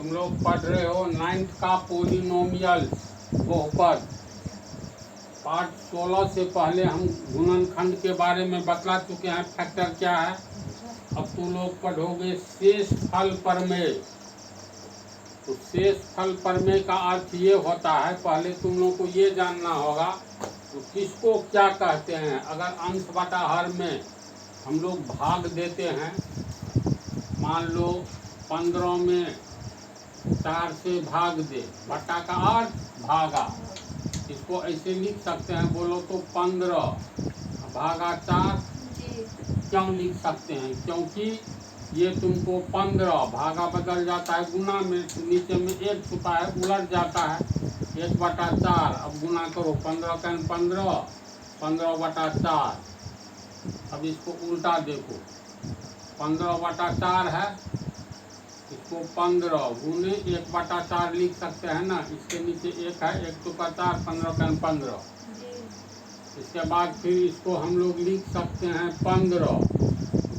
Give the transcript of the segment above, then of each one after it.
तुम लोग पढ़ रहे हो 9th का पोलिनोमियल बहुपद। पाठ 16 से पहले हम गुणनखंड के बारे में बतला चुके हैं, फैक्टर क्या है। अब तुम लोग पढ़ोगे शेषफल प्रमेय। तो शेषफल प्रमेय का अर्थ ये होता है, पहले तुम लोग को ये जानना होगा तो किसको क्या कहते हैं। अगर अंश बटा हर में हम लोग भाग देते हैं, मान लो 15 में 4 से भाग दे, बटा का अर्थ भागा, इसको ऐसे लिख सकते हैं, बोलो तो 15 भागा 4। क्यों लिख सकते हैं? क्योंकि ये तुमको 15 भागा बदल जाता है गुना में, तो नीचे में 1 छुपा है उलट जाता है 1/4। अब गुना करो 15 का 15, 15/4। अब इसको उल्टा देखो, 15/4 है, इसको 15 गुने 1/4 लिख सकते हैं ना। इसके नीचे 1 है, 1 तो का 4, 15 का 15। इसके बाद फिर इसको हम लोग लिख सकते हैं 15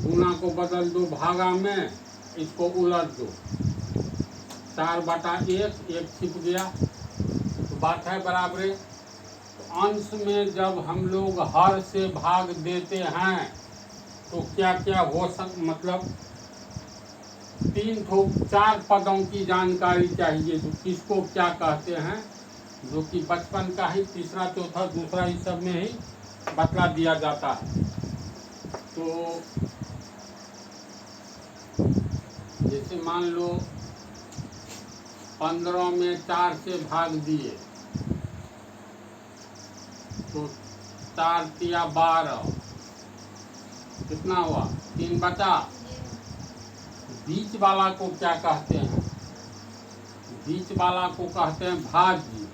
गुना को बदल दो भागा में, इसको उलट दो 4/1, 1 छिप गया, तो बात है बराबरे। तो अंश में जब हम लोग हर से भाग देते हैं तो क्या क्या हो मतलब 4 पदों की जानकारी चाहिए, जो किसको क्या कहते हैं, जो कि बचपन का ही तीसरा चौथा दूसरा इस सब में ही बतला दिया जाता है। तो जैसे मान लो 15 में 4 से भाग दिए तो 4 तिया 12, कितना हुआ? 3 बचा। बीच वाला को क्या कहते हैं? बीच वाला को कहते हैं भाज्य।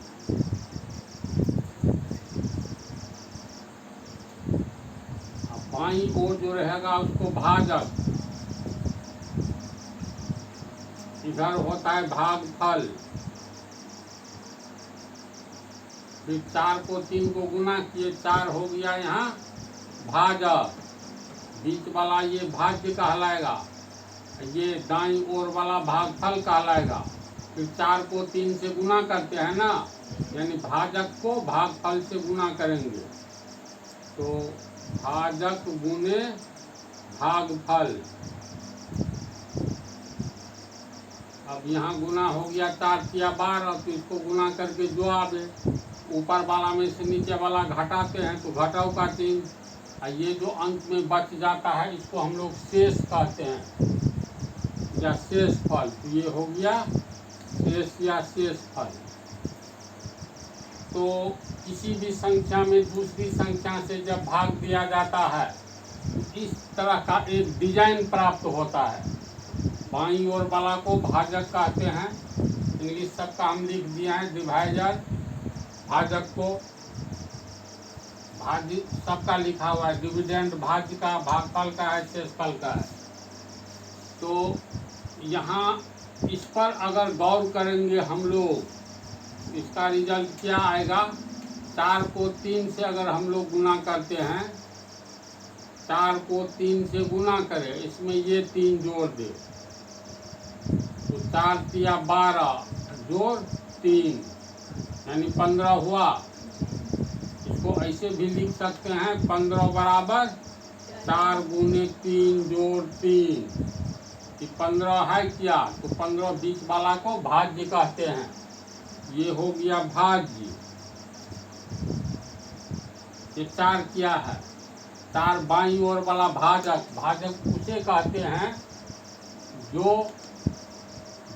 बाईं ओर जो रहेगा उसको भाजक। इधर होता है भागफल। फिर 4 को 3 को गुना किए, 4 हो गया यहाँ भाजक। बीच वाला ये भाज्य कहलाएगा, ये दाईं ओर वाला भागफल कहलाएगा। फिर 4 को 3 से गुना करते हैं ना, यानी भाजक को भागफल से गुना करेंगे, तो भाजक गुने भागफल। अब यहाँ गुना हो गया 4 तिया 12, तो इसको गुना करके जो आवे, ऊपर वाला में से नीचे वाला घटाते हैं तो घटाओ का 3, और ये जो अंत में बच जाता है इसको हम लोग शेष कहते हैं या शेष फल। तो ये हो गया शेष या शेष फल। तो किसी भी संख्या में दूसरी संख्या से जब भाग दिया जाता है तो इस तरह का एक डिजाइन प्राप्त होता है। बाईं ओर वाला को भाजक कहते हैं, इंग्लिश सबका हम लिख दिया है डिवाइजर। भाजक को भाज्य सबका लिखा हुआ है, डिविडेंड भाज्य का, भागफल का है, शेषफल का है। तो यहाँ इस पर अगर गौर करेंगे हम लोग, इसका रिजल्ट क्या आएगा? 4 को 3 से अगर हम लोग गुना करते हैं, 4 को 3 से गुना करें, इसमें ये 3 जोड़ दे तो 4 तिया 12 जोड़ 3 यानी 15 हुआ। इसको ऐसे भी लिख सकते हैं 15 बराबर 4 गुने 3 जोड़ 3, 15 है क्या? तो 15 बीच वाला को भाज्य कहते हैं। ये हो गया भाज्य। ये 4 क्या है? 4 बाईं ओर वाला भाजक। भाजक उसे कहते हैं जो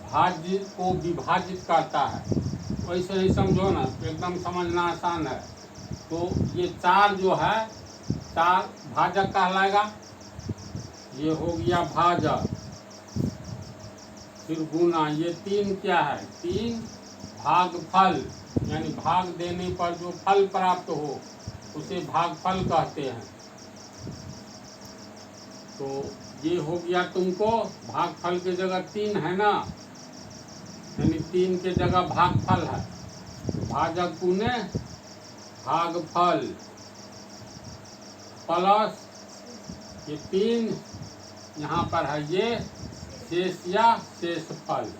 भाज्य को विभाजित करता है। वैसे ही समझो ना, एकदम समझना आसान है। तो ये 4 जो है 4 भाजक कहलाएगा। ये हो गया भाजक। फिर गुना, ये 3 क्या है? 3 भागफल, यानी भाग देने पर जो फल प्राप्त हो उसे भागफल कहते हैं। तो ये हो गया तुमको, भागफल के जगह 3 है ना, यानी 3 के जगह भागफल है। भाजक गुने भागफल प्लस ये 3 यहाँ पर है, ये शेष या शेषफल।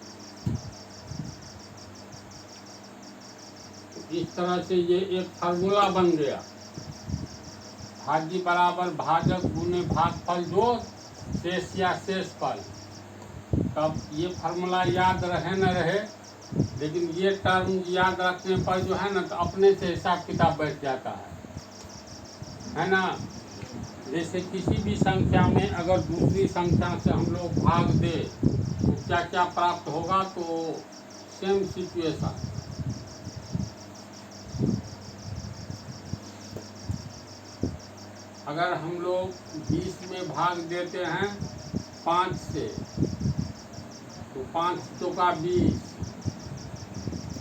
इस तरह से ये एक फार्मूला बन गया, भाज्य बराबर भाजक गुने भागफल जोड़ शेष या शेषफल। तब ये फार्मूला याद रहे न रहे, लेकिन ये टर्म याद रखने पर जो है ना तो अपने से हिसाब किताब बैठ जाता है ना। जैसे किसी भी संख्या में अगर दूसरी संख्या से हम लोग भाग दे तो क्या क्या प्राप्त होगा, तो सेम सिचुएशन। अगर हम लोग 20 में भाग देते हैं 5 से, तो 5 चौका 20,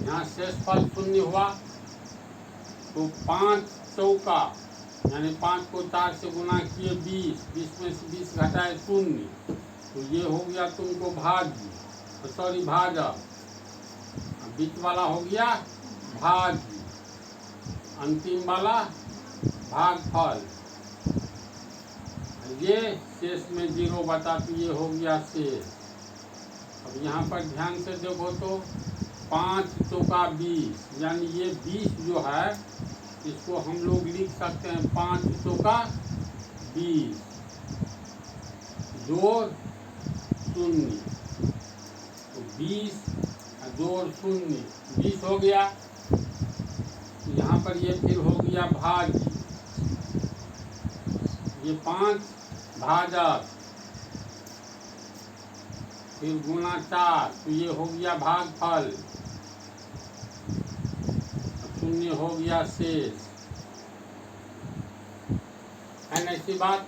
यहाँ शेषफल 0 हुआ, तो 5 चौका यानी 5 को 4 से गुना किए 20, 20 में से 20 घटाए 0, तो ये हो गया तुमको भाज्य, सॉरी भाजक, बीच वाला हो गया भाज्य, अंतिम वाला भागफल, ये शेष में 0 बचा, तो ये हो गया शेष। अब यहाँ पर ध्यान से देखो तो 5 चौका 20, यानी ये 20 जो है इसको हम लोग लिख सकते हैं 5 चौका 20 जोड़ 0, तो 20 जोड़ 0 20 हो गया। यहाँ पर ये फिर हो गया भाज्य, ये 5 भाजक, फिर गुना 4, तो ये हो गया भागफल, 0 हो गया शेष, है ना। ऐसी बात,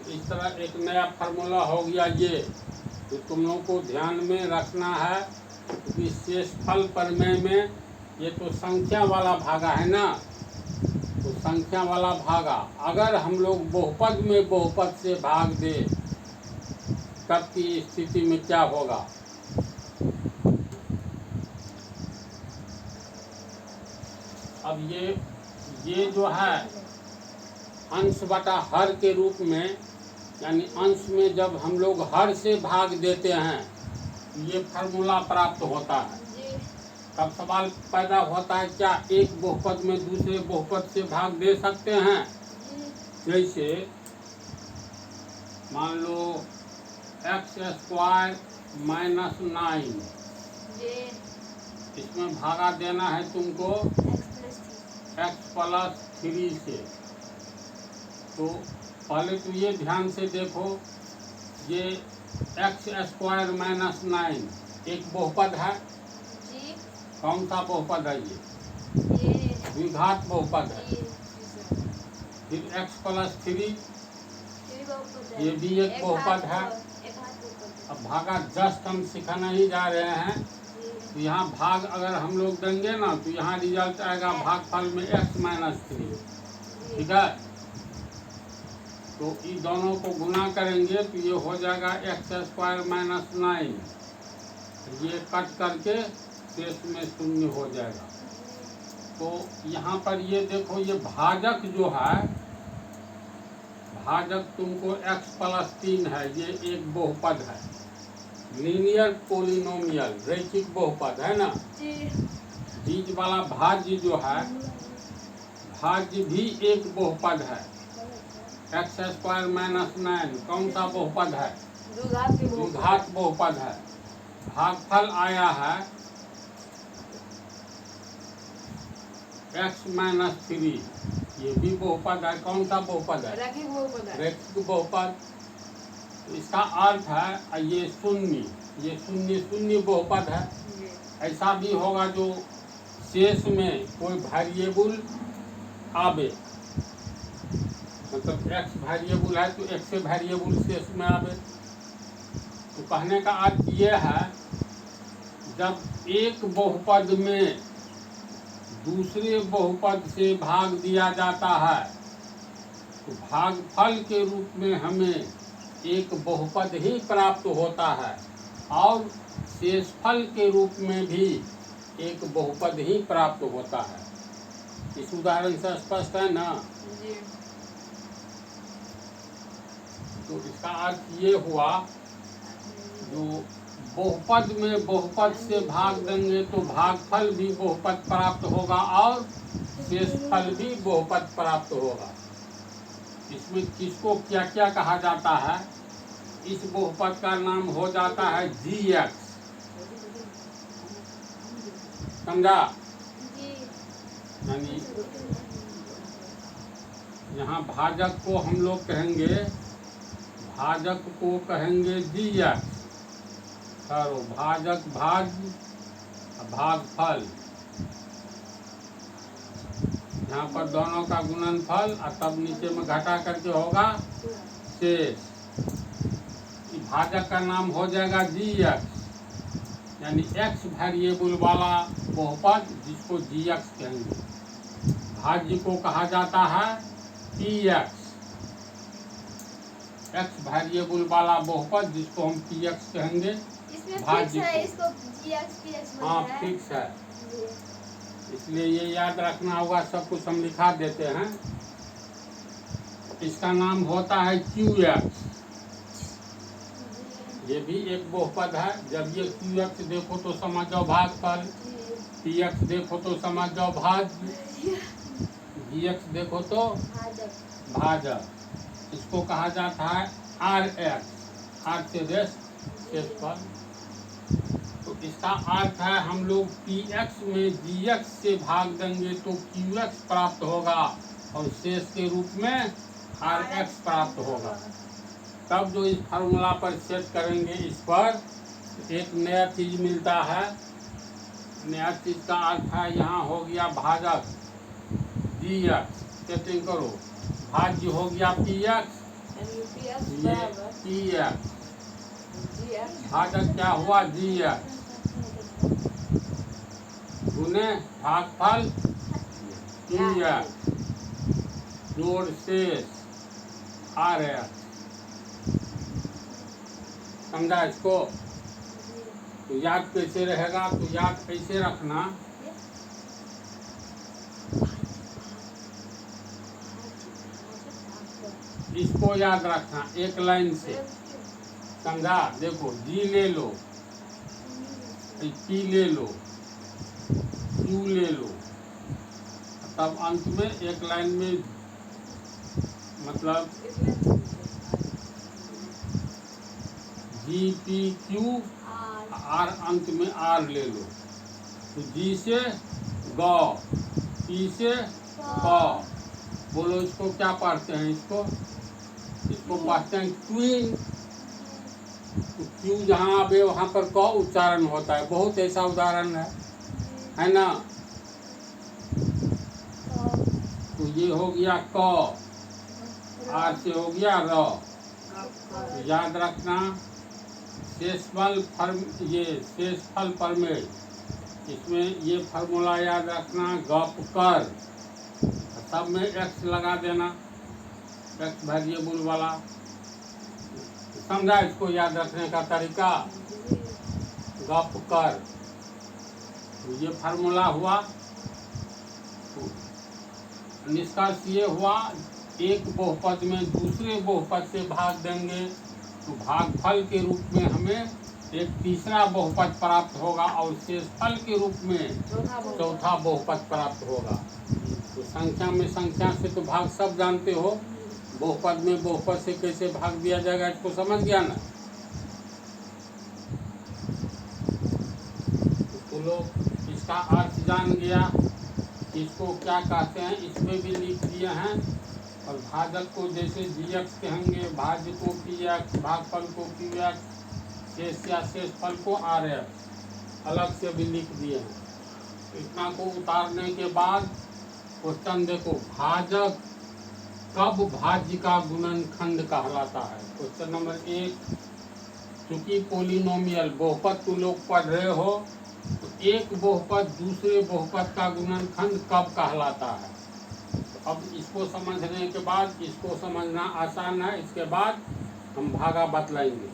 इस तरह एक नया फार्मूला हो गया ये, तो तुम लोग को ध्यान में रखना है कि शेषफल प्रमेय में ये तो संख्या वाला भागा है ना, तो संख्या वाला भागा अगर हम लोग बहुपद में बहुपद से भाग दे तब की स्थिति में क्या होगा। अब ये जो है अंश बटा हर के रूप में, यानी अंश में जब हम लोग हर से भाग देते हैं ये फार्मूला प्राप्त होता है। तब सवाल पैदा होता है क्या एक बहुपद में दूसरे बहुपद से भाग दे सकते हैं। जैसे मान लो x² माइनस 9, इसमें भागा देना है तुमको x प्लस 3 से। तो पहले तो ये ध्यान से देखो, ये x² माइनस 9 एक बहुपद है। कौन सा बहुपद है ये? द्विघात बहुपद है। फिर x प्लस 3 ये भी एक बहुपद है। अब भागा जस्ट हम सिखाना ही जा रहे हैं, तो यहाँ भाग अगर हम लोग देंगे ना तो यहाँ रिजल्ट आएगा भागफल में x माइनस 3, ठीक है। तो इन दोनों को गुना करेंगे तो ये हो जाएगा x² माइनस 9, ये कट करके शेष में 0 हो जाएगा। तो यहाँ पर ये देखो, ये भाजक जो है, भाजक तुमको x प्लस 3 है, ये एक बहुपद है, लीनियर पोलिनोमियल रैखिक बहुपद है ना। बीच वाला भाज्य जो है, भाज्य भी एक बहुपद है, x² माइनस 9 कौन सा बहुपद है? द्विघात बहुपद है। भागफल आया है x माइनस 3, ये भी बहुपद है। कौन सा बहुपद है? रैखिक बहुपद है। रैखिक बहुपद। इसका अर्थ है ये 0, ये 0 बहुपद है। ऐसा भी होगा जो शेष में कोई वेरिएबल आवे, मतलब x वेरिएबल है तो x से वेरिएबल शेष में आवे। तो कहने का अर्थ ये है, जब एक बहुपद में दूसरे बहुपद से भाग दिया जाता है तो भागफल के रूप में हमें एक बहुपद ही प्राप्त होता है और शेषफल के रूप में भी एक बहुपद ही प्राप्त होता है। इस उदाहरण से स्पष्ट है ना। जी। तो इसका अर्थ ये हुआ, जो बहुपद में बहुपद से भाग देंगे तो भागफल भी बहुपद प्राप्त होगा और शेषफल भी बहुपद प्राप्त होगा। इसमें किसको क्या क्या कहा जाता है? इस बहुपद का नाम हो जाता है GX। समझा? यानी यहाँ भाजक को हम लोग कहेंगे, भाजक को कहेंगे GX। करो भाजक भाज्य भागफल, यहाँ पर दोनों का गुणनफल और तब नीचे में घटा करके होगा शेष। भाजक का नाम हो जाएगा GX, यानी X वेरिएबल वाला बहुपद जिसको GX कहेंगे। भाज्य को कहा जाता है PX, X वेरिएबल वाला बहुपद जिसको हम PX कहेंगे। इसमें भाज्य फिक्स है, इसको GX PX हाँ फिक्स है, इसलिए ये याद रखना होगा। सब कुछ हम लिखा देते हैं। इसका नाम होता है QX। ये भी एक बहुपद है। जब ये QX देखो तो समझ जाओ भागफल, PX देखो तो समझ जाओ भाज्य, GX देखो तो भाजक। इसको कहा जाता है RX, R से रेस्ट शेषफल। तो इसका अर्थ है हम लोग PX में GX से भाग देंगे तो QX प्राप्त होगा और शेष के रूप में RX प्राप्त होगा। तब जो इस फार्मूला पर सेट करेंगे, इस पर एक नया चीज मिलता है। नया चीज का अर्थ है यहाँ हो गया भाजक GX, सेटिंग करो। भाज्य हो गया PX, ये PX, भाजक क्या हुआ GX, गुने भागफल QX, जोड़ शेष RX। समझा इसको? तो याद कैसे रहेगा? तो याद कैसे रखना, इसको याद रखना एक लाइन से। समझा? देखो G ले लो, P ले लो, Q ले लो, तब अंत में एक लाइन में मतलब GPQ R अंत में R ले लो। तो G से ग, P से क। बोलो इसको क्या पढ़ते हैं? इसको पढ़ते हैं ट्विन। तो Q जहाँ आवे वहाँ पर क उच्चारण होता है। बहुत ऐसा उदाहरण है ना? तो ये हो गया क, R से हो गया र। तो याद रखना शेषफल ये शेषफल प्रमेय, इसमें ये फार्मूला याद रखना। गप कर, सब में X लगा देना, X वेरिएबल वाला। समझा इसको याद रखने का तरीका? गप कर, तो ये फार्मूला हुआ। तो निष्कर्ष ये हुआ, एक बहुपद में दूसरे बहुपद से भाग देंगे तो भागफल के रूप में हमें एक तीसरा बहुपद प्राप्त होगा और शेषफल के रूप में चौथा बहुपद प्राप्त होगा। तो संख्या में संख्या से तो भाग सब जानते हो, बहुपद में बहुपद से कैसे भाग दिया जाएगा इसको समझ गया ना? तो लोग इसका अर्थ जान गया, इसको क्या कहते हैं इसमें भी लिख दिए हैं। और भाजक को जैसे GX कहेंगे, भाज्य को PX, भागफल को QX, शेष या शेषफल को RX अलग से भी लिख दिए हैं। इतना को उतारने के बाद क्वेश्चन देखो, भाजक कब भाज्य का गुणनखंड कहलाता है? क्वेश्चन नंबर 1, चूंकि पोलिनोमियल बहुपद तुम लोग पढ़ रहे हो, तो एक बहुपद दूसरे बहुपद का गुणनखंड कब कहलाता है? अब इसको समझने के बाद, इसको समझना आसान है, इसके बाद हम भागा बतलाएंगे।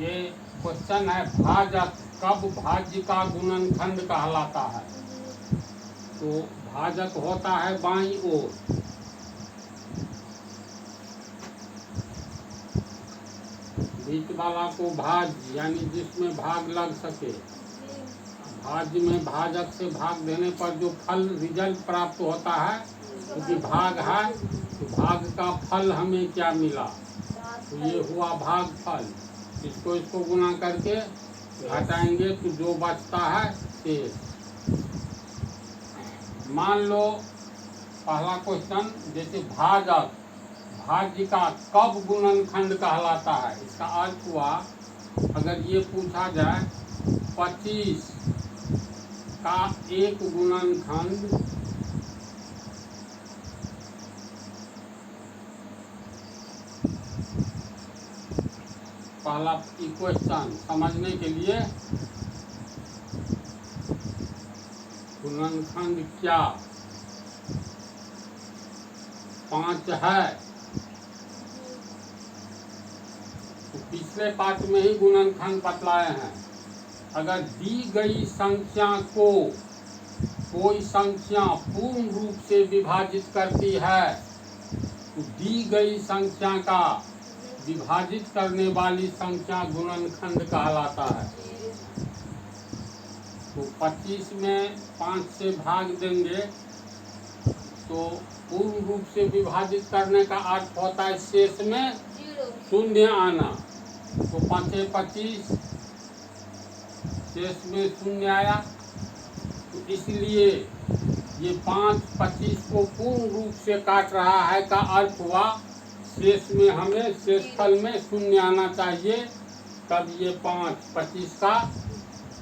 ये क्वेश्चन है, भाजक कब भाज्य का गुणनखंड कहलाता है? तो भाजक होता है बाईं ओर, बीच वाला को भाज्य यानी जिसमें भाग लग सके। जी भाज्य में भाजक से भाग देने पर जो फल रिजल्ट प्राप्त होता है, क्योंकि भाग है तो भाग का फल हमें क्या मिला, तो ये हुआ भाग फल। इसको गुना करके घटाएंगे तो जो बचता है शेष। मान लो पहला क्वेश्चन, जैसे भाजक, भाज्य का कब गुणनखंड कहलाता है। इसका अर्थ हुआ, अगर ये पूछा जाए 25 का एक गुणनखंड पहला क्वेश्चन समझने के लिए, गुणनखंड क्या 5 है, तो पिछले पाठ में ही गुणनखंड बतलाए हैं। अगर दी गई संख्या को कोई संख्या पूर्ण रूप से विभाजित करती है, तो दी गई संख्या का विभाजित करने वाली संख्या गुणनखंड कहलाता है। तो 25 में 5 से भाग देंगे तो पूर्ण रूप से विभाजित करने का अर्थ होता है शेष में शून्य आना। तो 5 25, शेष में शून्य आया। तो इसलिए ये 5 25 को पूर्ण रूप से काट रहा है का अर्थ हुआ शेष में हमें शेषफल में शून्य आना चाहिए, तब ये 5 25 का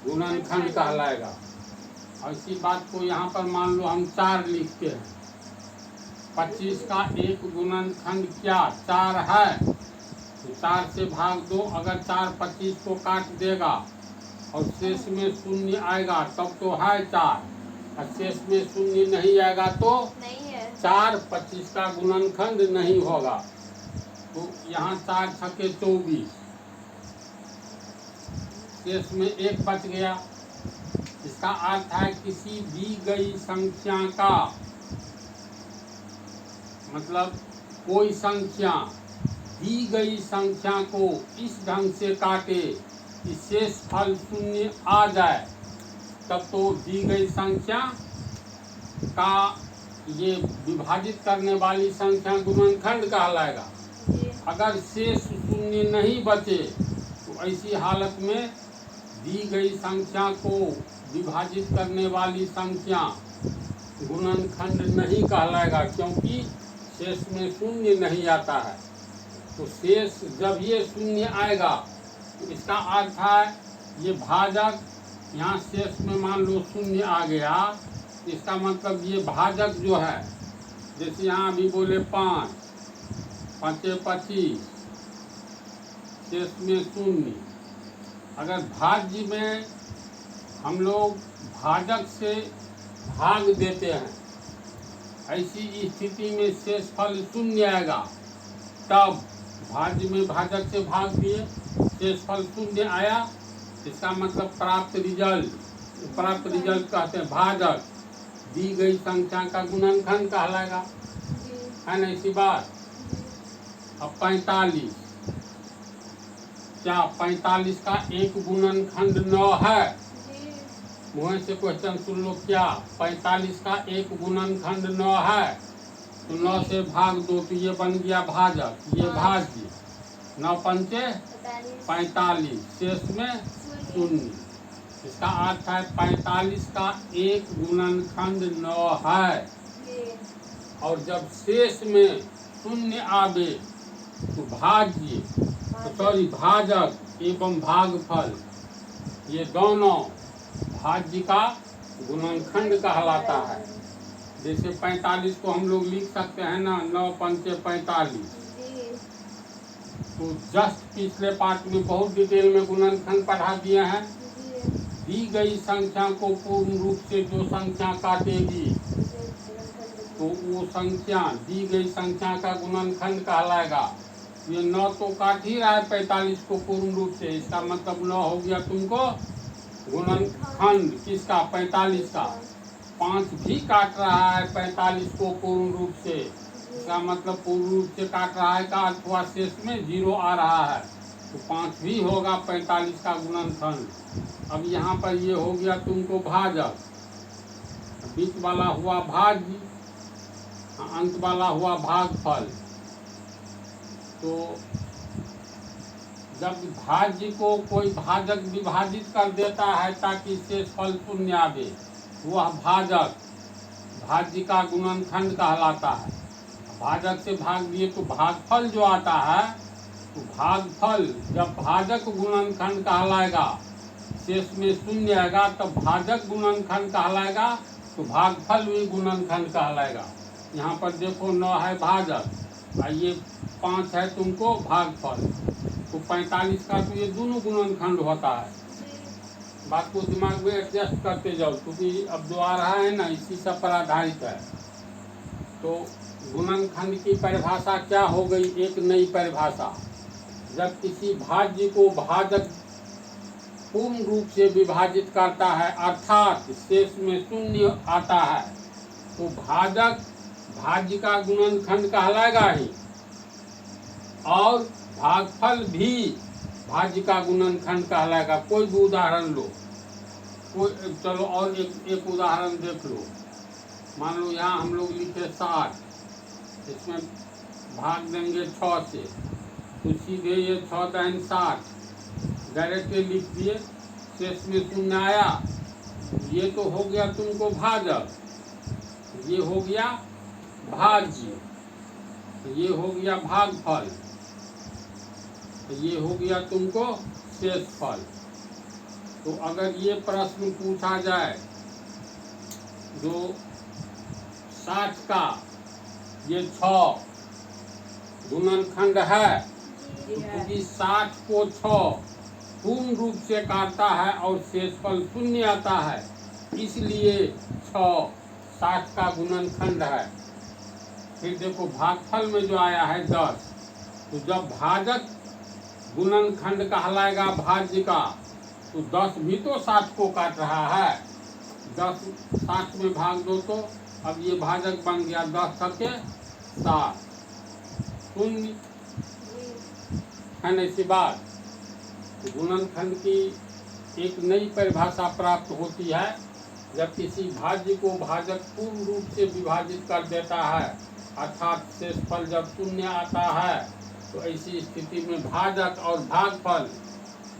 गुणनखंड कहलाएगा। और इसी बात को यहाँ पर मान लो हम 4 लिखते हैं। 25 का एक गुणनखंड क्या 4 है, तो 4 से भाग दो। अगर 4 25 को काट देगा और शेष में शून्य आएगा तब तो है 4, और शेष में शून्य नहीं आएगा तो नहीं है। 4 25 का गुणनखंड नहीं होगा। तो यहाँ 4 छक्के 24, शेष में 1 बच गया। इसका अर्थ है किसी दी गई संख्या का, मतलब कोई संख्या दी गई संख्या को इस ढंग से काटे कि शेष फल शून्य आ जाए, तब तो दी गई संख्या का ये विभाजित करने वाली संख्या गुणनखंड कहलाएगा। अगर शेष शून्य नहीं बचे तो ऐसी हालत में दी गई संख्या को विभाजित करने वाली संख्या गुणनखंड नहीं कहलाएगा, क्योंकि शेष में शून्य नहीं आता है। तो शेष जब ये शून्य आएगा तो इसका अर्थ है ये भाजक, यहाँ शेष में मान लो शून्य आ गया, इसका मतलब ये भाजक जो है, जैसे यहाँ भी बोले 5 5 25, शेष में शून्य। अगर भाज्य में हम लोग भाजक से भाग देते हैं, ऐसी स्थिति में शेषफल शून्य आएगा। तब भाज्य में भाजक से भाग दिए, शेषफल शून्य आया, इसका मतलब प्राप्त रिजल्ट कहते हैं भाजक दी गई संख्या का गुणनखंड कहलाएगा, है ना इसी बात। अब 45, क्या 45 का एक गुणनखंड 9 है? मुँह से क्वेश्चन सुन लो, क्या 45 का एक गुणनखंड 9 है? तो 9 से भाग दो तो ये बन गया भाजक, ये भाज्य। 9 पंचे 45, शेष में शून्य। इसका अर्थ है 45 का एक गुणनखंड 9 है, और जब शेष में शून्य आवे तो भाजक एवं भागफल ये दोनों भाज्य का गुणनखंड कहलाता है। जैसे 45 को हम लोग लिख सकते हैं ना, 9 पंचे 45। तो जस्ट पिछले पार्ट में बहुत डिटेल में गुणनखंड पढ़ा दिए हैं। दी गई संख्या को पूर्ण रूप से जो संख्या काटेगी तो वो संख्या दी गई संख्या का गुणनखंड कहलाएगा। ये 9 तो काट ही रहा है 45 को पूर्ण रूप से, इसका मतलब 9 हो गया तुमको गुणनखंड किसका 45 का। 5 भी काट रहा है 45 को पूर्ण रूप से, इसका मतलब पूर्ण रूप से काट रहा है का अथवा शेष में 0 आ रहा है, तो 5 भी होगा 45 का गुणनखंड। अब यहाँ पर ये हो गया तुमको भाजक, बीच वाला हुआ भाज्य, अंत वाला हुआ भागफल। तो जब भाज्य को कोई भाजक विभाजित कर देता है ताकि शेष फल शून्य आवे, वह भाजक भाज्य का गुणनखंड कहलाता है। भाजक से भाग दिए तो भागफल जो आता है, तो भागफल जब भाजक गुणनखंड कहलाएगा, शेष में शून्य आएगा, तब भाजक गुणनखंड कहलाएगा, तो भागफल भी गुणनखंड कहलाएगा। यहाँ पर देखो 9 है भाजक और ये 5 है तुमको भागफल, तो 45 का तो ये दोनों गुणनखंड होता है। बात को दिमाग में एडजस्ट करते जाओ, क्योंकि अब जो आ रहा है ना इसी सब पर आधारित है। तो गुणनखंड की परिभाषा क्या हो गई? एक नई परिभाषा, जब किसी भाज्य को भाजक पूर्ण रूप से विभाजित करता है अर्थात शेष में शून्य आता है, तो भाजक भाज्य का गुणनखंड कहलाएगा ही, और भागफल भी भाज्य का गुणनखंड कहलाएगा। कोई भी उदाहरण लो, कोई चलो और एक उदाहरण देख लो। मान लो यहाँ हम लोग लिखे 60, इसमें भाग देंगे 6 से, तो सीधे ये 6 दाइन 60 डायरेक्टली लिख दिए, शेष में शून्य आया। ये तो हो गया तुमको भाजक, ये हो गया भाज्य, ये हो गया भागफल, ये हो गया तुमको शेष फल। तो अगर ये प्रश्न पूछा जाए जो 60 का ये 6 गुणनखंड है, तो क्योंकि 60 को 6 पूर्ण रूप से काटता है और शेषफल शून्य आता है, इसलिए 6 60 का गुणनखंड है। फिर देखो भागफल में जो आया है 10, तो जब भाजक गुणनखंड कहलाएगा भाज्य का, तो 10 भी तो 60 को काट रहा है। 10 60 में भाग दो तो अब ये भाजक बन गया 10 सके 60 शून्य, है ना ऐसी बात। तो गुणनखंड की एक नई परिभाषा प्राप्त होती है जब किसी भाज्य को भाजक पूर्ण रूप से विभाजित कर देता है अर्थात शेषफल जब शून्य आता है, तो ऐसी स्थिति में भाजक और भागफल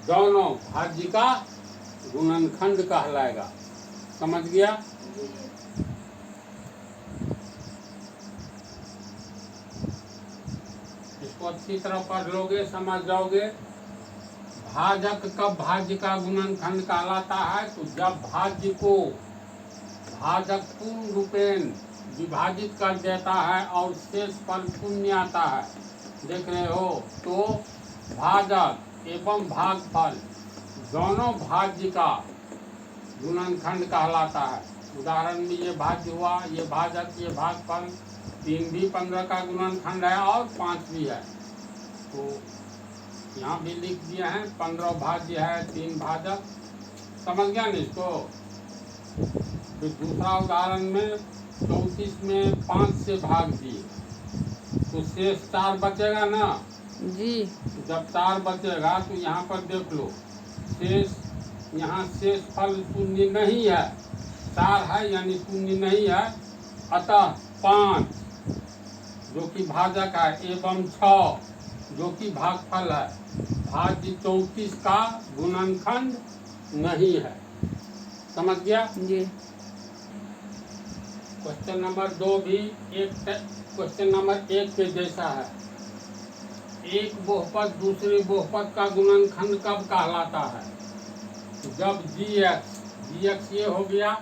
दोनों भाज्य का गुणनखंड कहलाएगा। समझ गया? इसको अच्छी तरह पढ़ लोगे, समझ जाओगे। भाजक कब भाज्य का गुणनखंड कहलाता है? तो जब भाज्य को भाजक पूर्ण रूपेण विभाजित कर देता है और शेषफल शून्य आता है, देख रहे हो, तो भाजक एवं भागफल दोनों भाज्य का गुणनखंड कहलाता है। उदाहरण में ये भाज्य हुआ, ये भाजक, ये भागफल, 3 भी 15 का गुणनखंड है और 5 भी है। तो यहाँ भी लिख दिए हैं 15 भाज्य है, 3 भाजक। समझ गया ना इसको? फिर दूसरा उदाहरण में 34 में 5 से भाग दिए, तो शेष 4 बचेगा ना जी। जब 4 बचेगा तो यहाँ पर देख लो, शेष यहाँ शेष फल शून्य नहीं है, 4 है यानी शून्य नहीं है, अतः 5 जो कि भाजक है एवं 6 जो कि भागफल है, भाज्य 34 का गुणनखंड नहीं है। समझ गया जी। क्वेश्चन नंबर 2 भी क्वेश्चन नंबर 1 के जैसा है। एक बहुपद दूसरे बहुपद का गुणनखंड कब कहलाता है? जब जी एक्स ये हो गया